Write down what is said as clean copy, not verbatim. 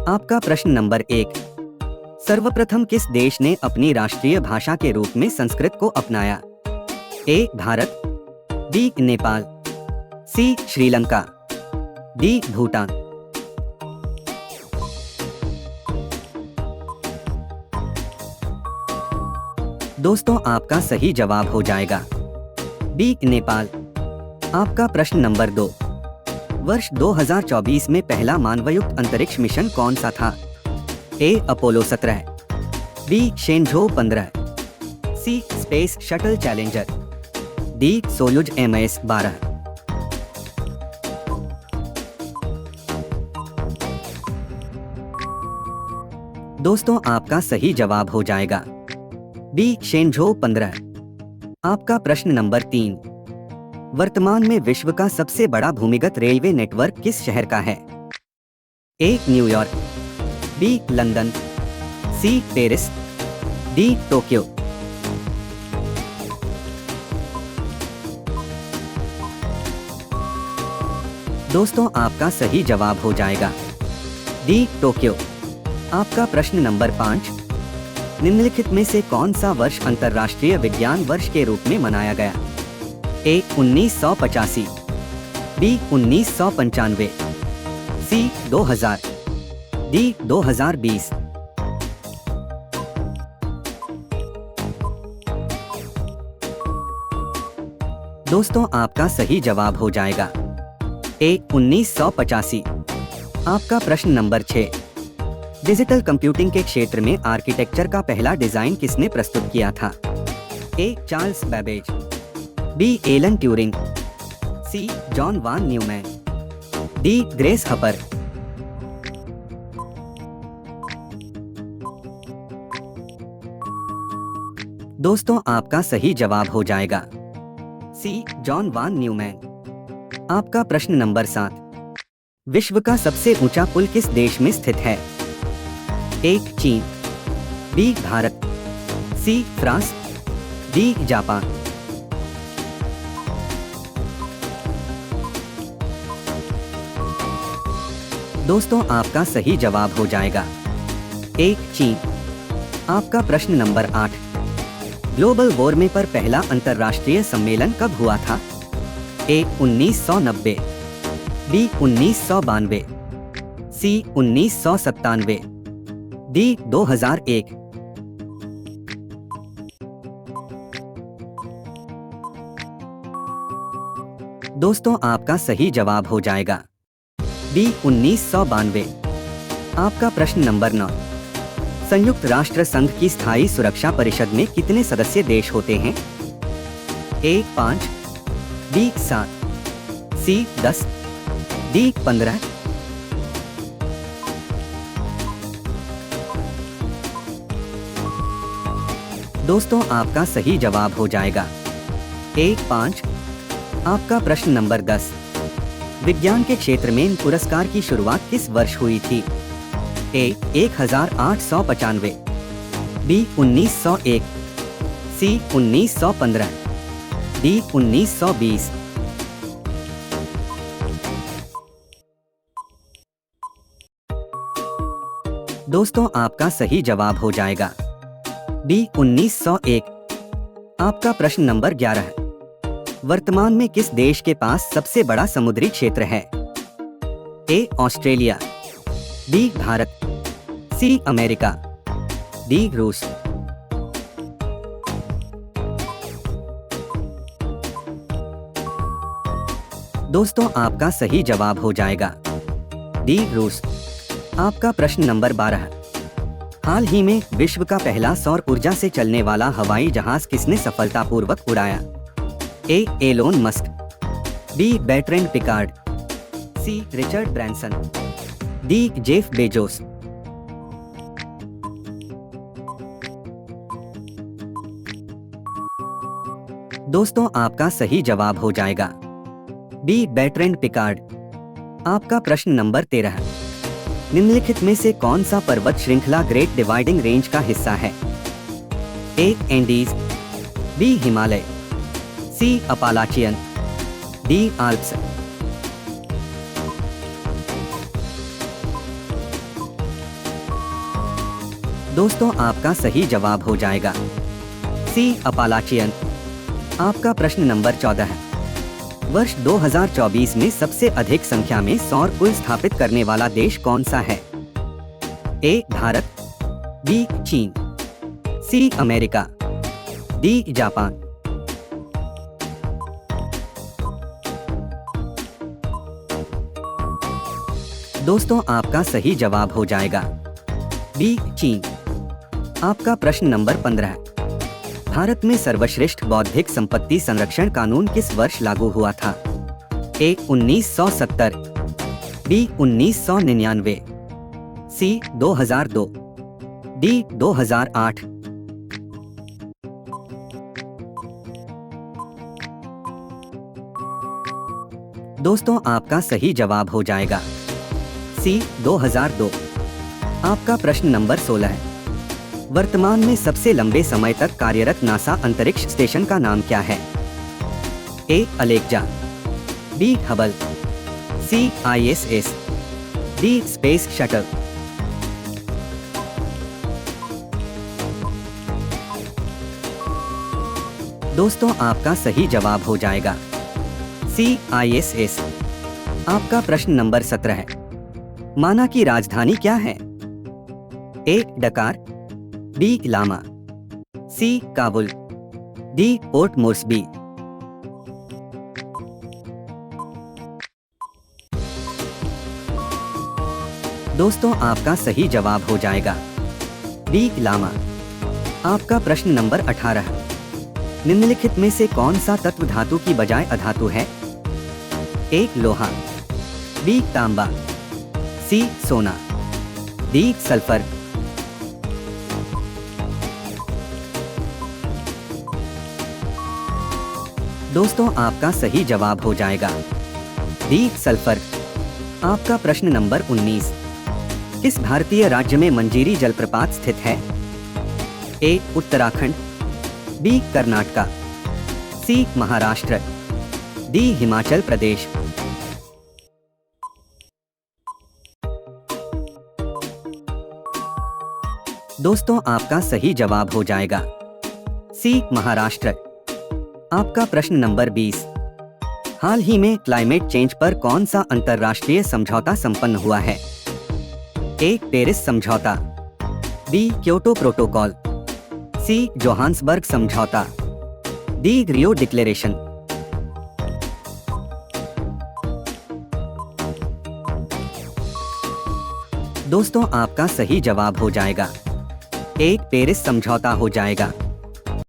आपका प्रश्न नंबर 1। सर्वप्रथम किस देश ने अपनी राष्ट्रीय भाषा के रूप में संस्कृत को अपनाया? ए भारत, बी नेपाल, सी श्रीलंका, डी भूटान। दोस्तों आपका सही जवाब हो जाएगा बी नेपाल। आपका प्रश्न नंबर 2। वर्ष 2024 में पहला मानवयुक्त अंतरिक्ष मिशन कौन सा था? A Apollo 17, B Shenzhou 15, C space shuttle Challenger, D Soyuz MS 12। दोस्तों आपका सही जवाब हो जाएगा बी शेनझोउ 15। आपका प्रश्न नंबर 3। वर्तमान में विश्व का सबसे बड़ा भूमिगत रेलवे नेटवर्क किस शहर का है? A New York, B London, C Paris, D Tokyo. दोस्तों आपका सही जवाब हो जाएगा डी टोक्यो। आपका प्रश्न नंबर 5। निम्नलिखित में से कौन सा वर्ष अंतर्राष्ट्रीय विज्ञान वर्ष के रूप में मनाया गया? ए 1985, बी 1995, सी 2000, डी 2020। दोस्तों आपका सही जवाब हो जाएगा ए 1985। आपका प्रश्न नंबर 6। डिजिटल कंप्यूटिंग के क्षेत्र में आर्किटेक्चर का पहला डिजाइन किसने प्रस्तुत किया था? A Charles Babbage, B Alan Turing, C John von Neumann, D Grace Hopper. दोस्तों आपका सही जवाब हो जाएगा सी जॉन वान न्यूमैन। आपका प्रश्न नंबर 7। विश्व का सबसे ऊंचा पुल किस देश में स्थित है? ए चीन, B Bharat, C France, D Japan. दोस्तों आपका सही जवाब हो जाएगा ए चीन। आपका प्रश्न नंबर 8। ग्लोबल वार्मिंग पर पहला अंतर्राष्ट्रीय सम्मेलन कब हुआ था? ए 1990, बी 1992, सी 1997, डी 2001। दोस्तों आपका सही जवाब हो जाएगा बी 1992। आपका प्रश्न नंबर 9। संयुक्त राष्ट्र संघ की स्थायी सुरक्षा परिषद में कितने सदस्य देश होते हैं? ए 5, बी 7, सी 10, डी 15। दोस्तों आपका सही जवाब हो जाएगा ए 5। आपका प्रश्न नंबर 10। विज्ञान के क्षेत्र में पुरस्कार की शुरुआत किस वर्ष हुई थी? ए 1895, बी 1901, सी 1915, डी 1920। दोस्तों आपका सही जवाब हो जाएगा बी 1901। आपका प्रश्न नंबर 11। वर्तमान में किस देश के पास सबसे बड़ा समुद्री क्षेत्र है? A Australia, B Bharat, C America, D रूस। दोस्तों आपका सही जवाब हो जाएगा डी रूस। आपका प्रश्न नंबर 12। हाल ही में विश्व का पहला सौर ऊर्जा से चलने वाला हवाई जहाज किसने सफलतापूर्वक उड़ाया? A Elon Musk, B Bertrand Piccard, C Richard Branson, D Jeff Bezos. दोस्तों आपका सही जवाब हो जाएगा बी बैटरेंड पिकार्ड। आपका प्रश्न नंबर 13। निम्नलिखित में से कौन सा पर्वत श्रृंखला ग्रेट डिवाइडिंग रेंज का हिस्सा है? ए एंडीज, बी हिमालय, सी अपालाचियन, डी आल्प्स। दोस्तों आपका सही जवाब हो जाएगा सी अपालाचियन। आपका प्रश्न नंबर 14 है। वर्ष 2024 में सबसे अधिक संख्या में सौर पुल स्थापित करने वाला देश कौन सा है? ए भारत, बी चीन, सी अमेरिका, डी जापान। दोस्तों आपका सही जवाब हो जाएगा बी चीन। आपका प्रश्न नंबर 15 है। भारत में सर्वश्रेष्ठ बौद्धिक संपत्ति संरक्षण कानून किस वर्ष लागू हुआ था? ए 1970, बी 1999, सी 2002, डी 2008। दोस्तों आपका सही जवाब हो जाएगा सी 2002। आपका प्रश्न नंबर 16 है। वर्तमान में सबसे लंबे समय तक कार्यरत नासा अंतरिक्ष स्टेशन का नाम क्या है? ए अलेक्जा, बी हबल, सी ISS, डी स्पेस शटल। दोस्तों आपका सही जवाब हो जाएगा सी ISS। आपका प्रश्न नंबर 17 है। माना की राजधानी क्या है? ए डकार, बी लामा, सी काबुल, डी पोर्ट मोर्सबी। दोस्तों आपका सही जवाब हो जाएगा बी लामा। आपका प्रश्न नंबर 18 है। निम्नलिखित में से कौन सा तत्व धातु की बजाय अधातु है? ए लोहा, बी तांबा, सी सोना, डी सल्फर। दोस्तों आपका सही जवाब हो जाएगा डी सल्फर। आपका प्रश्न नंबर 19। किस भारतीय राज्य में मंजीरी जलप्रपात स्थित है? ए उत्तराखंड, बी कर्नाटका, सी महाराष्ट्र, डी हिमाचल प्रदेश। दोस्तों आपका सही जवाब हो जाएगा सी महाराष्ट्र। आपका प्रश्न नंबर 20। हाल ही में क्लाइमेट चेंज पर कौन सा अंतर्राष्ट्रीय समझौता संपन्न हुआ है? ए पेरिस समझौता, बी क्योटो प्रोटोकॉल, सी जोहान्सबर्ग समझौता, डी रियो डिक्लेरेशन। दोस्तों आपका सही जवाब हो जाएगा ए पेरिस समझौता हो जाएगा।